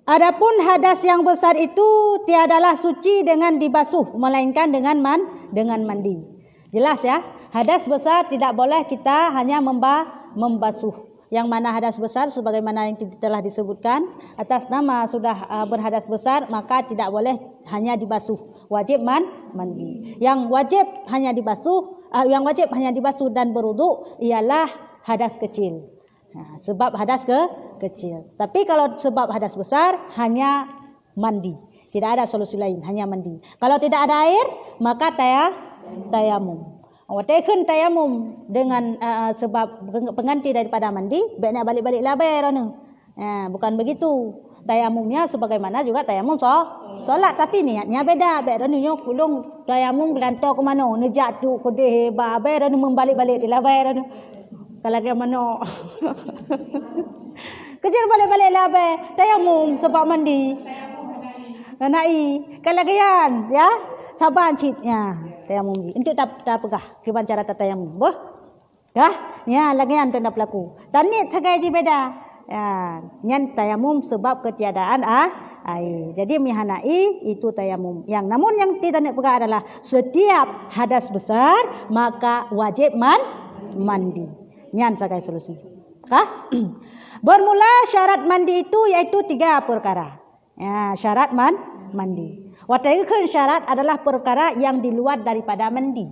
Adapun hadas yang besar itu tiadalah suci dengan dibasuh, melainkan dengan mandi. Jelas ya? Hadas besar tidak boleh kita hanya membasuh. Yang mana hadas besar sebagaimana yang telah disebutkan atas nama sudah berhadas besar, maka tidak boleh hanya dibasuh, wajib mandi. Yang wajib hanya dibasuh dan berwudu ialah hadas kecil. Nah, sebab hadas kecil. Tapi kalau sebab hadas besar hanya mandi. Tidak ada solusi lain, hanya mandi. Kalau tidak ada air, maka tayamum. Wataikun tayamum dengan sebab pengganti daripada mandi, baiknya balik-balik labar. Bukan begitu. Tayamumnya sebagaimana juga tayamum solat, tapi niatnya beda. Baiknya kulung tayamum berantau ke mana? Nejat tu kodeh babar membalik-balik di labar. Kalau ke mana? Kecil balik-balik labar. Tayamum sebab mandi. Nai. Kalau kian, ya, saban citnya. Tayamum. Untuk tak pegah. Gimana cara tayamum? Boh? Ya, lagian tu nak pelaku. Tanit sagai di beda. Ya, nyan tayamum sebab ketiadaan air. Jadi mihanai itu tayamum. Namun yang tidak pegah adalah setiap hadas besar maka wajib mandi. Nyan sagai solusi. Bermula syarat mandi itu yaitu 3 perkara. Ya, syarat mandi. Wataikun syarat adalah perkara yang di luar daripada mandi.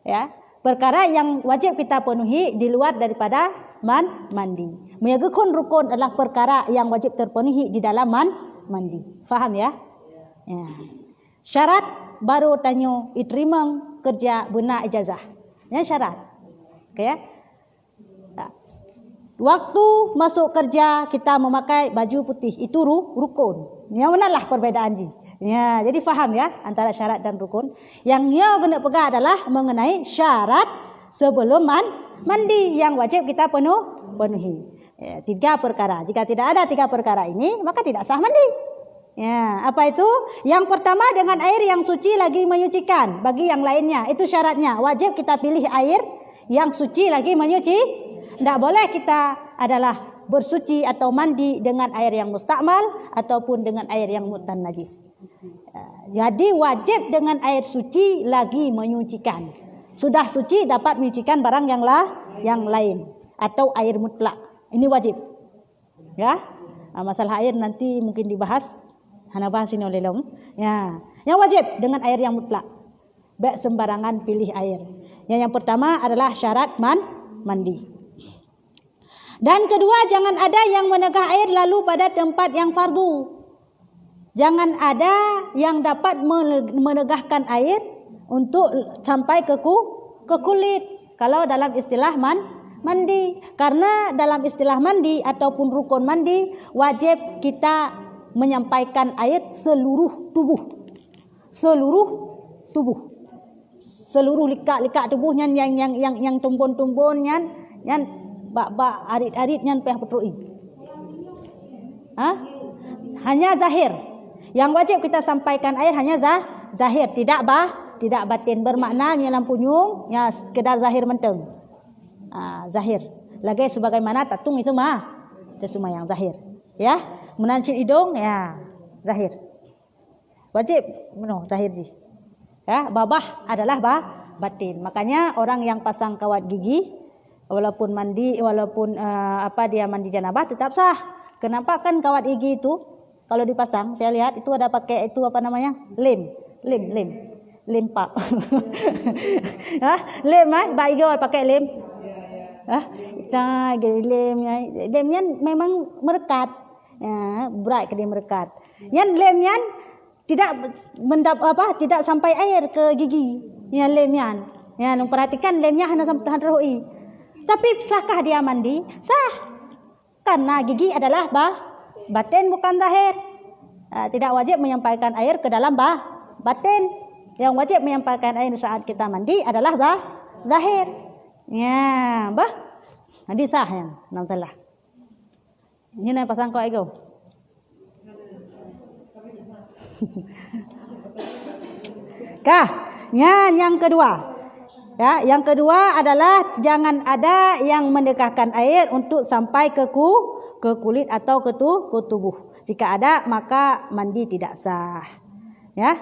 Ya, perkara yang wajib kita penuhi di luar daripada mandi. Meyagukun rukun adalah perkara yang wajib terpenuhi di dalam mandi. Faham ya? Ya. Syarat baru tanya diterima kerja guna ijazah. Ya, syarat. Okey ya? Waktu masuk kerja kita memakai baju putih itu rukun. Yang manalah perbezaan ni. Ya, jadi faham ya antara syarat dan rukun. Yang ia kena pegang adalah mengenai syarat sebelum mandi yang wajib kita penuhi. Ya, 3 perkara. Jika tidak ada 3 perkara ini, maka tidak sah mandi. Ya, apa itu? Yang pertama dengan air yang suci lagi menyucikan. Bagi yang lainnya itu syaratnya. Wajib kita pilih air yang suci lagi menyuci. Tidak boleh kita adalah bersuci atau mandi dengan air yang mustakmal ataupun dengan air yang mutan najis. Jadi wajib dengan air suci lagi menyucikan. Sudah suci dapat menyucikan barang yang lain atau air mutlak. Ini wajib. Ya. Masalah air nanti mungkin dibahas. Hana bahas ini oleh long. Ya. Yang wajib dengan air yang mutlak. Baik sembarangan pilih air. Yang pertama adalah syarat mandi. Dan kedua, jangan ada yang menegah air lalu pada tempat yang fardu. Jangan ada yang dapat menegahkan air untuk sampai ke kulit. Kalau dalam istilah mandi. Karena dalam istilah mandi ataupun rukun mandi, wajib kita menyampaikan air seluruh tubuh. Seluruh tubuh. Seluruh likak-likak tubuhnya yang tumbun-tumbunnya yang bak arit-arit yang peh petrui. Hanya zahir. Yang wajib kita sampaikan air hanya zahir, tidak batin. Bermakna dalam punyung ya sekedar zahir menteng. Zahir. Lagi sebagaimana tatung itu semua yang zahir. Ya, menancit hidung ya zahir. Wajib zahir di. Ya, babah adalah batin. Makanya orang yang pasang kawat gigi walaupun mandi, walaupun dia mandi janabah tetap sah. Kenapa? Kan kawat gigi itu kalau dipasang, saya lihat itu ada pakai itu apa namanya? Lem pak. Lem bagi pakai lem. Lemnya memang merekat. Ya, berat ke dia merekat. Yang lemnya tidak sampai air ke gigi. Yang lemnya. Ya, perhatikan lemnya hanya sampai terui. Tapi sahkah dia mandi? Sah. Karena gigi adalah batin bukan zahir. Tidak wajib menyampaikan air ke dalam batin. Yang wajib menyampaikan air saat kita mandi adalah zahir. Ya, Nanti sah ya. Alhamdulillah. Ini nak pasang kau ego. Yang kedua. Ya, yang kedua adalah jangan ada yang mendekatkan air untuk sampai ke ke kulit atau ke tubuh. Jika ada maka mandi tidak sah. Ya.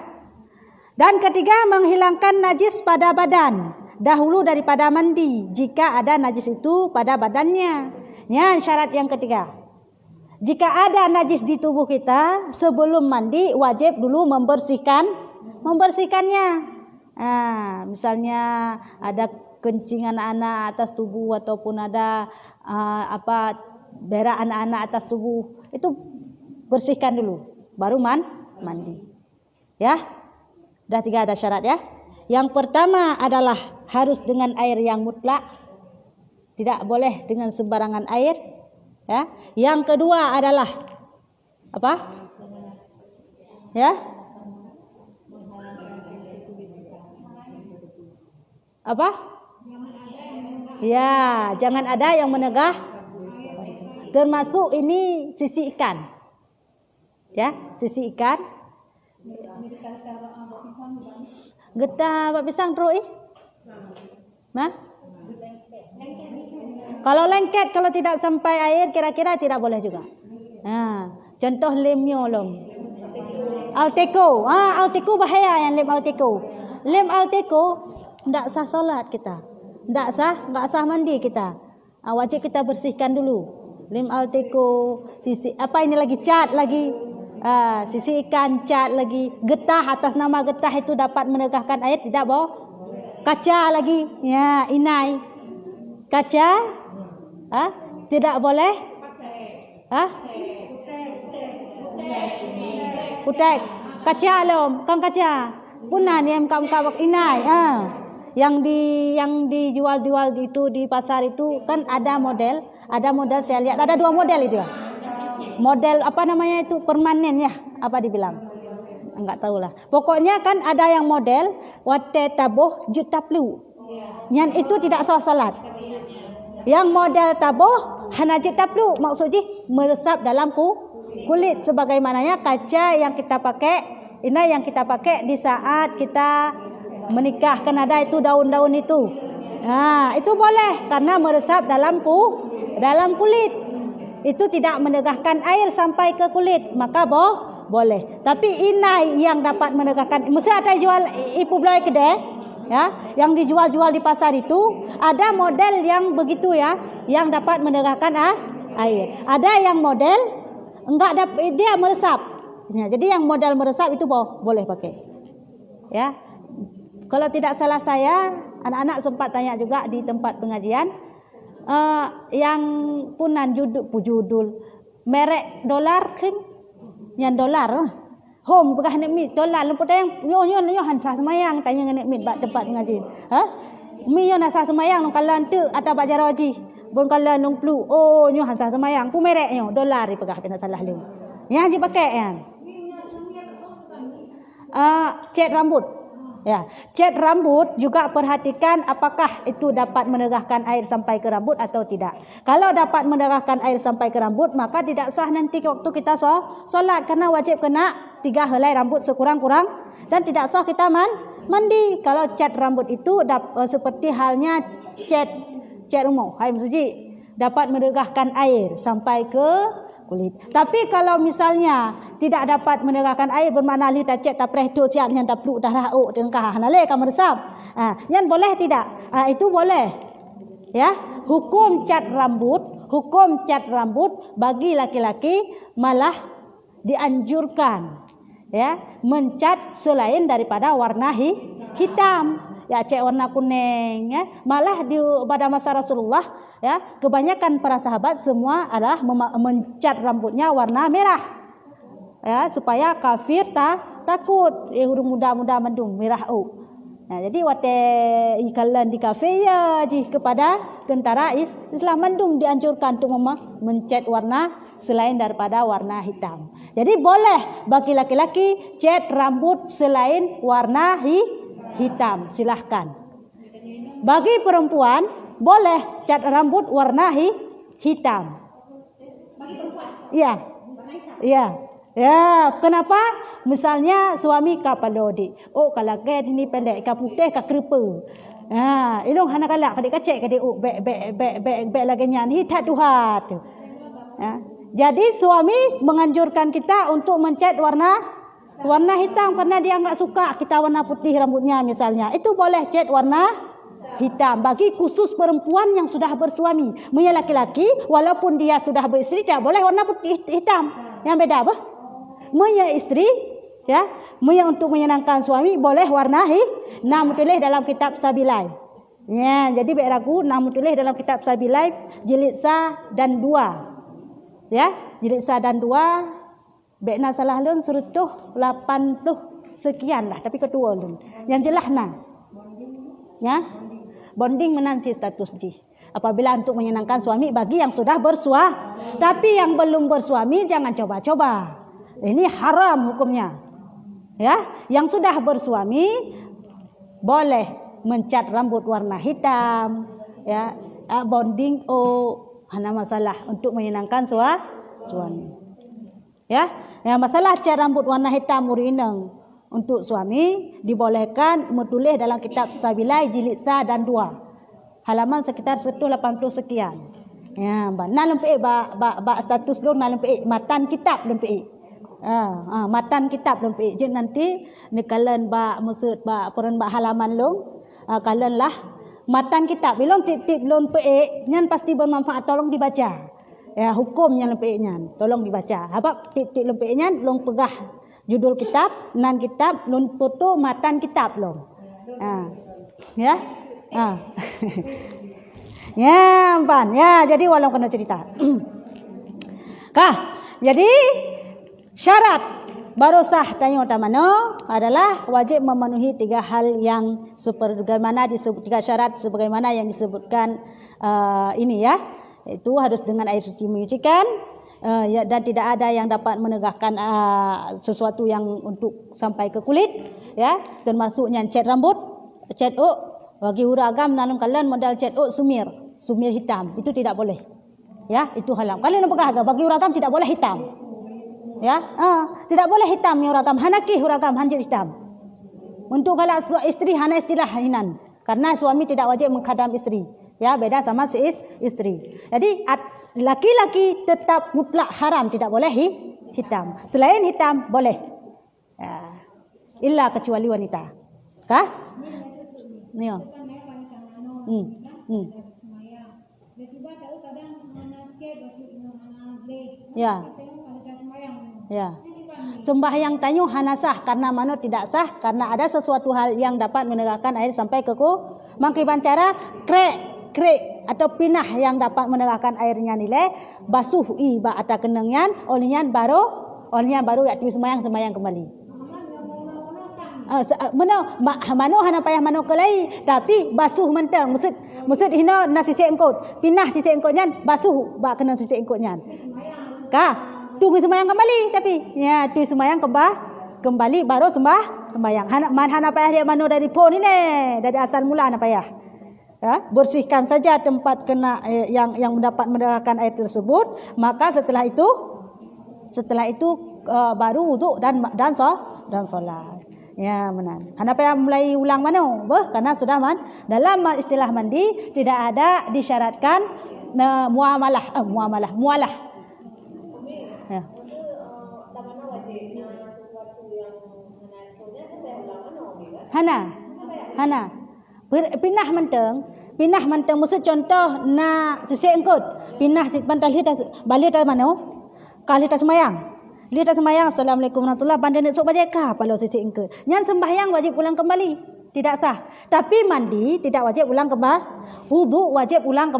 Dan ketiga, menghilangkan najis pada badan dahulu daripada mandi jika ada najis itu pada badannya. Ya, syarat yang ketiga. Jika ada najis di tubuh kita sebelum mandi wajib dulu membersihkannya. Misalnya ada kencing anak-anak atas tubuh ataupun ada berak anak-anak atas tubuh, itu bersihkan dulu baru mandi. Ya. Dah 3 ada syarat ya. Yang pertama adalah harus dengan air yang mutlak. Tidak boleh dengan sembarangan air. Ya. Yang kedua adalah apa? Ya. Apa? Ya, jangan ada yang menegah. Termasuk ini sisi ikan. Ya, sisi ikan. Getah bak pisang teruk Kalau lengket, kalau tidak sampai air kira-kira tidak boleh juga. Contoh lemnya lom. Alteco. Alteco bahaya yang lem Alteco. Lem Alteco tidak sah solat kita. Enggak sah mandi kita. Wajib kita bersihkan dulu. Lem Alteco, sisi apa ini lagi cat lagi. Sisi ikan, cat lagi, getah, atas nama getah itu dapat menegahkan air, tidak boh? Kaca lagi, ya, inai, kaca, tidak boleh, kutek, kaca lom, kang kaca, punan yang kaum inai, yang dijual itu di pasar itu kan ada model saya lihat ada 2 model itu ya. Model apa namanya itu permanen ya, apa dibilang? Enggak tahulah. Pokoknya kan ada yang model wate taboh juta plu. Yang itu tidak sah salat. Yang model taboh hana juta plu maksudnya meresap dalam kulit sebagaimananya kaca yang kita pakai, ini yang kita pakai di saat kita menikah kan ada itu daun-daun itu. Itu boleh karena meresap dalam kulit. Itu tidak menegahkan air sampai ke kulit, maka boleh. Tapi inai yang dapat menegahkan, mesti ada jual ibu belai kedai, ya, yang dijual-jual di pasar itu ada model yang begitu ya, yang dapat menegahkan air. Ada yang model enggak dapat, dia meresap. Ya, jadi yang model meresap itu boleh pakai. Ya, kalau tidak salah saya, anak-anak sempat tanya juga di tempat pengajian. Yang punan judul merek dolar kan, yang dolar home pegah nek mit dolar lemput yang yo hansa semayang tanya nek mit bak tempat ngaji mi yo nasa semayang nong kalan tu atau bak jaraji bon kalan nong plu yo hansa semayang ku merek yo dolar pegah kena salah lu yang haji pakai kan cat rambut. Ya, cat rambut juga perhatikan apakah itu dapat menegahkan air sampai ke rambut atau tidak. Kalau dapat menegahkan air sampai ke rambut, maka tidak sah nanti waktu kita solat karena wajib kena 3 helai rambut sekurang-kurang dan tidak sah kita mandi. Kalau cat rambut itu seperti halnya cat rumah, hai suci, dapat menegahkan air sampai ke kulit. Tapi kalau misalnya tidak dapat menegakkan air bermakna li tacet ta prehdo siap yang ta pluk dah rauk tengkah nale ka meresap. Yang boleh tidak? Itu boleh. Ya, hukum cat rambut bagi laki-laki malah dianjurkan ya, mencat selain daripada warna hitam. Ya, cat warna kuning ya. Malah pada masa Rasulullah ya, kebanyakan para sahabat semua adalah mencat rambutnya warna merah. Ya, supaya kafir takut hurung muda-muda mendung merah jadi wate ikalan di kafe ya kepada tentara Islam mendung dianjurkan untuk mencat warna selain daripada warna hitam. Jadi boleh bagi laki-laki cat rambut selain warna hitam, silahkan. Bagi perempuan boleh cat rambut warna hitam. Iya. Iya. Ya, kenapa? Misalnya suami ka palodi. Kalau gad ini pendek, ka putih ka kerupa. Ilong hana kalak kadik kacek kadik bek lagi nyan hitat tuhat. Jadi suami menganjurkan kita untuk mencat warna hitam karena dia enggak suka kita warna putih rambutnya misalnya. Itu boleh cat warna hitam bagi khusus perempuan yang sudah bersuami. Punya laki-laki walaupun dia sudah beristri tidak boleh warna putih hitam. Yang beda apa? Punya istri ya, punya untuk menyenangkan suami boleh warna hitam. Tulis dalam kitab Sabilai. Ya, jadi baik ragu tulis dalam kitab Sabilai jilid 1 dan 2. Ya, jilid 1 dan 2 bekna salah lun serutuh 80 sekian lah tapi kedua lun. Yang jelas ya. Bonding menansi status di. Apabila untuk menyenangkan suami bagi yang sudah bersuami. Tapi yang belum bersuami jangan coba-coba. Ini haram hukumnya. Ya, yang sudah bersuami boleh mencat rambut warna hitam, ya, bonding hana masalah untuk menyenangkan suami. Ya, masalah cat rambut warna hitam murineng untuk suami dibolehkan menulis dalam kitab Sabilai jilid 1 dan 2. Halaman sekitar 180 sekian. Ya, nalem pe ba status dong nalem pe matan kitab lem pe. Matan kitab lem pe. Jadi nanti nekalan ba maksud ba peran ba halaman long kalian lah matan kitab belum tip-tip lon pe nyan pasti bermanfaat tolong dibaca. Ya, hukumnya lem pe nyan tolong dibaca. Apa tip-tip lem pe nyan long pegah judul kitab, nan kitab, lun foto matan kitab long. Ya. Ya, pan. Ya, jadi walau kena cerita. Jadi syarat baru sah tanya utamanya adalah wajib memenuhi 3 hal yang sebagaimana disebut 3 syarat sebagaimana yang disebutkan ini ya. Itu harus dengan air suci menyucikan. Ya, dan tidak ada yang dapat menegakkan sesuatu yang untuk sampai ke kulit ya, termasuknya cat rambut, cat bagi huragam dalam kalian modal cat sumir hitam itu tidak boleh ya, itu haram. Kalian apakah bagi huragam tidak boleh hitam ya, tidak boleh hitam huragam, hanaki huragam hanjir hitam. Untuk kalau istri hana istilah hinan karena suami tidak wajib menghadam istri ya, beda sama si istri. Jadi laki-laki tetap mutlak haram, tidak boleh hitam. Selain hitam boleh. Ya. Illa kecuali wanita. Kah? Nih. Ya. Ya. Sembahyang tanyu hana sah karena mano tidak sah karena ada sesuatu hal yang dapat menegakkan air sampai ke mangkiban cara krek atau pinah yang dapat menegakkan airnya nilai basuh iba atau kenengnya olehnya baru ya sembahyang kembali. Mano hana payah mano kelai tapi basuh mentang maksud hina nasi engkot pinah sisi engkotnya basuh ba kena sisi engkotnya. Tunggu sembahyang kembali tapi ya tu sembahyang kembali baru sembahyang. Hana payah dia mano dari pon ini dari asal mula hana payah. Ya, bersihkan saja tempat kena yang mendapat mendapatkan air tersebut, maka setelah itu baru wuduk dan solat. Ya, benar. Kenapa yang mulai ulang mana? Karena sudah dalam istilah mandi tidak ada disyaratkan muamalah. Ya. Hana. Pinah menteng maksud contoh na sisi engkut. Pinah pantas balik dari mana? Kali tak sembahyang. Assalamualaikum warahmatullahi wabarakatuh. Nak sok baca kah kalau sisi engkut. Yang sembahyang wajib ulang kembali. Tidak sah. Tapi mandi tidak wajib ulang kembali. Wudu wajib ulang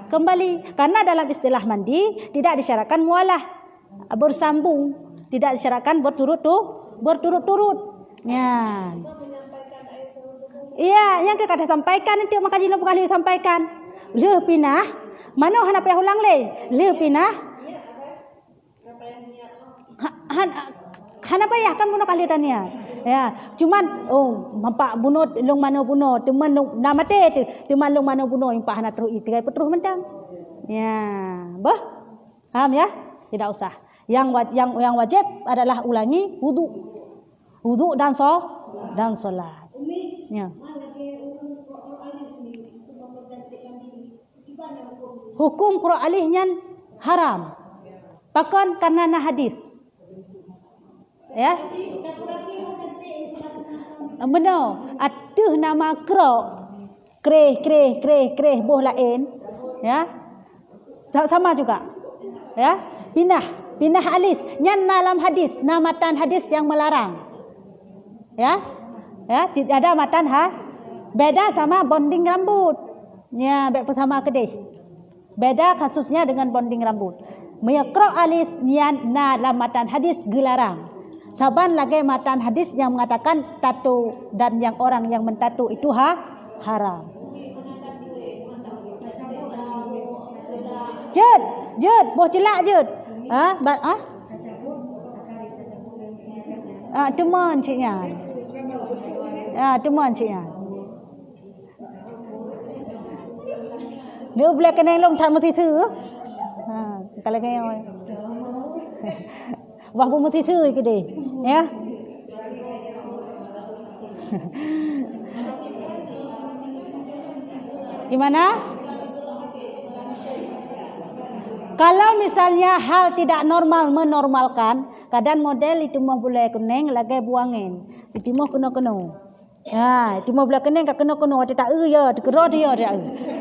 kembali. Karena dalam istilah mandi tidak disyaratkan mualah bersambung, tidak disyaratkan berturut-turut. Ya. Iya, yang kita sampaikan nanti maka jino kali sampaikan. Le pinah, mana hana payah ulang le pinah. Hana payah kan bunuh kali tanya. Ya, cuman mampak bunuh long mana bunuh, teman nama tu, teman long mana bunuh impak hana terus tigai petruh mentang. Ya, paham ya? Tidak usah. Yang wajib adalah ulangi wudu dan solat. Ya. Hukum pro alihnya haram. Pakon karena hadis. Ya. Benar. Atuh nama kreh boh lain. Ya. Sama juga. Ya. Pindah alis. Yang dalam hadis, matan hadis yang melarang. Ya. Ya, tidak ada matan beda sama bonding rambut. Ya, bersama kedai. Beda kasusnya dengan bonding rambut. Meyakro alis nian dalam matan hadis gelarang. Saban lagi matan hadis yang mengatakan tato dan yang orang yang mentato itu haram. Jud, boh celak jud. Teman ciknya. Teman ciknya. Dia boleh kena long tak mesti tu. Kalau kaya wah pun mesti tu ke dia. Ya. Gimana? Kalau misalnya hal tidak normal menormalkan, kadang model itu mau boleh kuning lagi buangin. Itu mau kena. Ya, itu mau boleh kuning tak kena tak ya, dikero dia.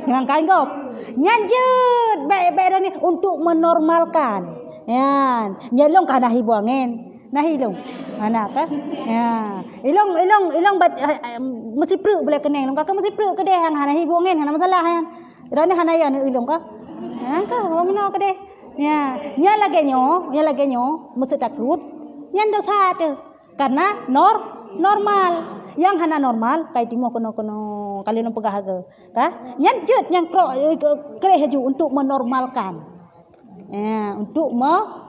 Dengan kain kau. Nyanjut baik-baik ni untuk menormalkan. Ya, nyelong kan nahi buangin. Nahi long. Anak kan? Ya. Ilong mesti perut boleh kening. Long kakak mesti perut ke dia hang nahi buangin, hang masalah hang. Rani hanayan ilong ka. Hang ka mana ke dia? Ya, nya lagi nyo mesti takut. Nyan dosa tu. Karena normal. Yang hana normal kai timo kono kali no pegah ke. Ka? Nyan jut yang kreh haju untuk menormalkan. Ya, untuk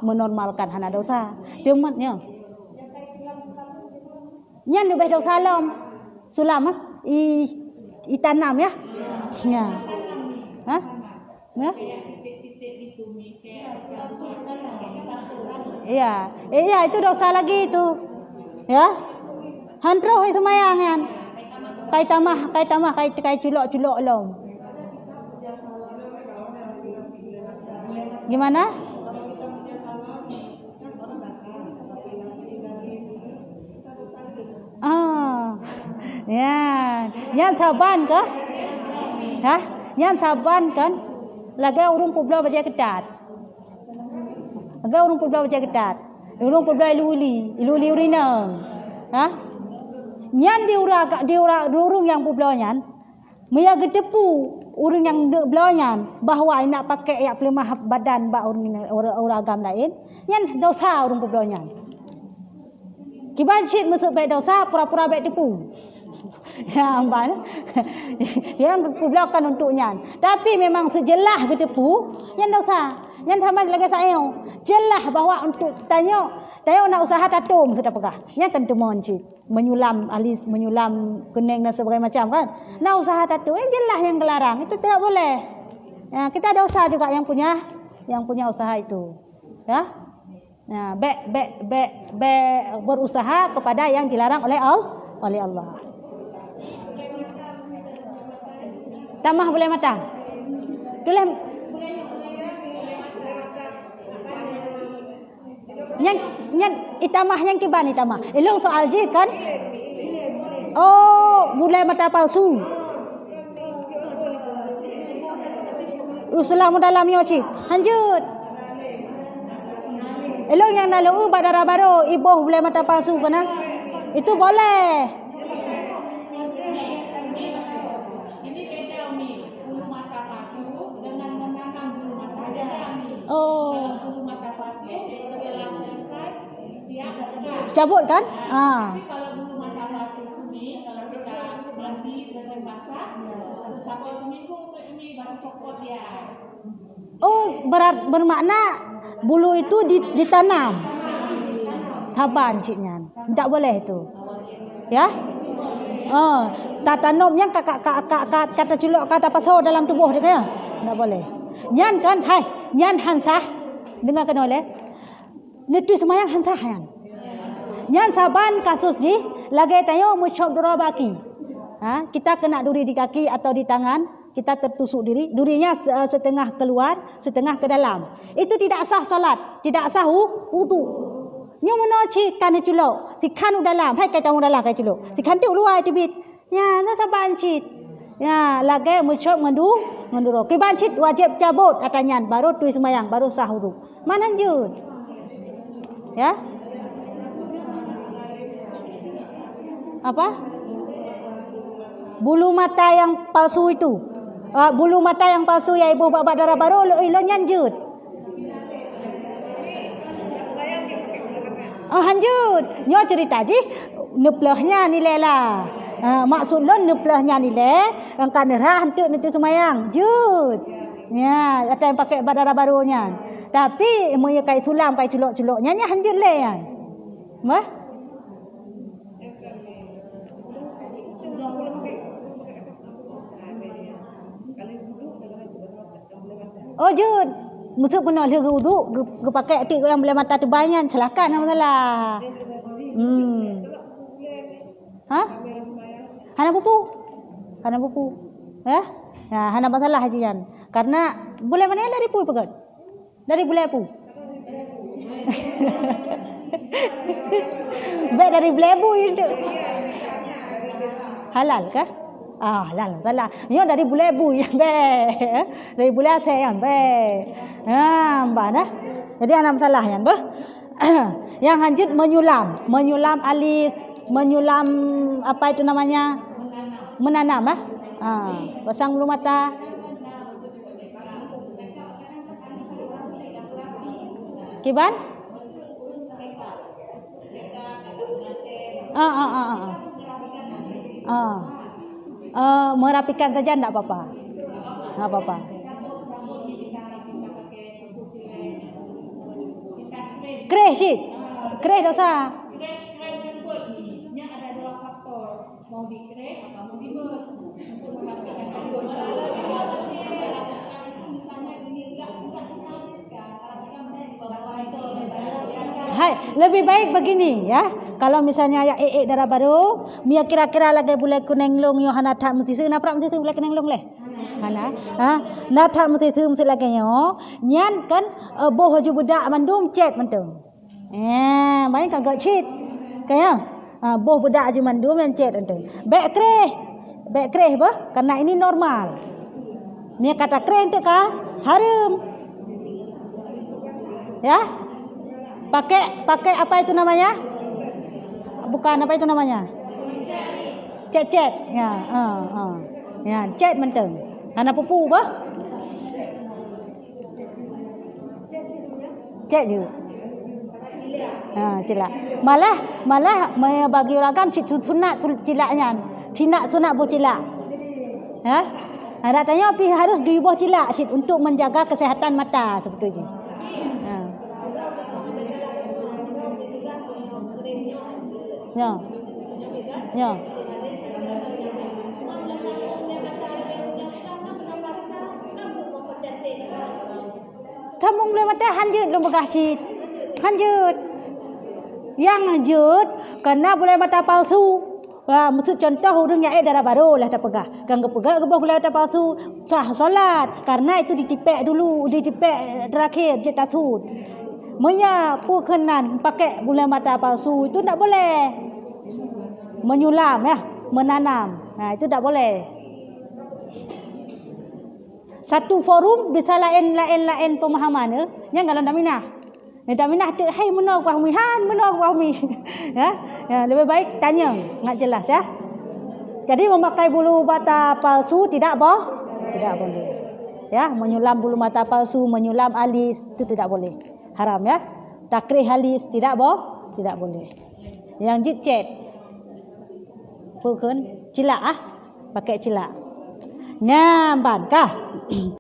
menormalkan hana dosa. Dematnya. Nyan lebih dosa lom. Sulam i tanam ya. Ya. Hah? Ya? Iya, itu dosa lagi itu. Ya. Handro itu mayangan. Kai tamah, kai culok lom. Gimana? Ya. Yang saban ke? Hah? Yang saban kan? Lagi urung publa baca ketat. Urung publa iluli urinang. Hah? Nyan diurung yang publonyan, maya gedepu urang yang blonyan bahwa nak pakai yak pelemah badan ba orang agam lain, nyan dosa urang publonyan. Kiban cit masuk baik dosa pura-pura baik depu. Ya amban. Yang publokan untuk nyan. Tapi memang sejelah gedepu, nyan dosa. Nyan sama lagi saya. Jelah bahwa untuk tanya nak usaha tatum sudah pegah. Nyan kan temon cit. Menyulam alis, menyulam kening dan sebagainya macam kan. Nah usaha tattoo jelah yang gelarang. Itu tidak boleh. Ya, kita ada usaha juga yang punya usaha itu. Ya. Nah, berusaha kepada yang dilarang oleh Allah. Tamah boleh matang. Boleh. Yang itamah yang kiban itamah. Ilung soal jid kan? Oh, mulai mata palsu. Usulamu dalam yoci. Lanjut. Ilung yang dalam badara baru ibu mulai mata palsu kena. Itu boleh. Oh. Cabut kan? Tapi kalau bulu mata palsu ini, kalau kita mandi dengan basah, sampai seminggu ini baru copot dia. Oh, bermakna bulu itu ditanam. Taban ciknya. Tak boleh itu. Ya? Tatanumnya kata culuk kata pasau dalam tubuh dia. Tak boleh. Nyan kan, nyan hansah. Dengar kan oleh? Netu semayang hansah yang. Nyan saban kasus ji lagi tayo mucop dura baki. Kita kena duri di kaki atau di tangan kita tertusuk diri, durinya setengah keluar, setengah ke dalam. Itu tidak sah salat, tidak sah wudu. Nyo meno chi kan culok, si kan u dalam, hai kai tang dalam kai culok. Si kan tu luar tibit. Ya, na taban chi. Ya, lagi muncul nganduro. Ke bancit wajib cabut katanya, baru tui sembahyang, baru sah wudu. Mana lanjut? Ya? Apa? Bulu mata yang palsu itu. Bulu mata yang palsu ya ibu bapak darah baru lo nyanjut. Oh hanjut. Nyo cerita ji neplehnya nilai lah. Maksud lo neplehnya nilai angkat nerah hantu nanti semayang. Jut. Ya, ada yang pakai darah barunya. Tapi moye kai sulam kai culok-culoknya nya hanjut le ya. Mah? Oh jud, musuh kena le wudu, ge pakai tik yang boleh mata terbanyan, silakan masalah. Ha? Hana pupu. Ya? Ya, hana masalah hajian. Karena boleh mana dari pu pegat. Dari boleh pu. Baik dari blebu itu. Halal kah? Halal. Salah. Yo dari bulebu ya be. Dari bulan saya be. Mbak dah. Jadi anak salah ya, be. Yang lanjut menyulam alis, menyulam apa itu namanya? Menanam pasang bulu mata. Kiban? Merapikan saja enggak apa-apa. Enggak apa-apa. Kreh dosa. Nya ada dua faktor. Mau dikreh atau mau dibet. Untuk memastikan misalnya ini enggak habiskan. Kalau saya di bawah Hai, lebih baik begini ya. Kalau misalnya ya darah baru, mia kira-kira lagi boleh kuneng long yo hana tak mesti na pra mesti boleh kuneng long leh. Hana, na tak mesti mesti lagi yo. Nyan kan boh haju budak mandum cet mentung. Main kagak cit. Kaya boh budak haju mandum yang cet mentung. Baik kreh bah, karena ini normal. Mia kata kreh itu kah? Haram. Ya? Pakai apa itu namanya? Bukan apa itu namanya? Cet. Ya, Ya, cet menteng. Karena pupu bah? Cet juga. Cilak. Malah bagi orang kan sunat cilaknya. Sunat bu cilak. Ya? Katanya harus diubah cilak untuk menjaga kesehatan mata sebetulnya. Ya. Tamung boleh mata hanjut lu begasit. Hanjut. Yang hanjut karena boleh mata palsu. Maksud contoh hurungnya darah baru lah tak pegah. Kan pegah boleh mata palsu sah solat karena itu ditipek dulu, ditipek terakhir je tasud. Monya pukenan pakai bulan mata palsu itu tak boleh. Menyulam ya, menanam. Itu tak boleh. Satu forum bisa lain pemahaman yang kalau dah minah. Dah minah tu hai menok wahmi ya. Lebih baik tanya, enggak jelas ya. Jadi memakai bulu mata palsu tidak boleh. Ya, menyulam bulu mata palsu, menyulam alis itu tidak boleh. Haram ya. Takrih alis tidak boleh. Yang cet. Bukan cilak pakai cilak. Nyamban kah?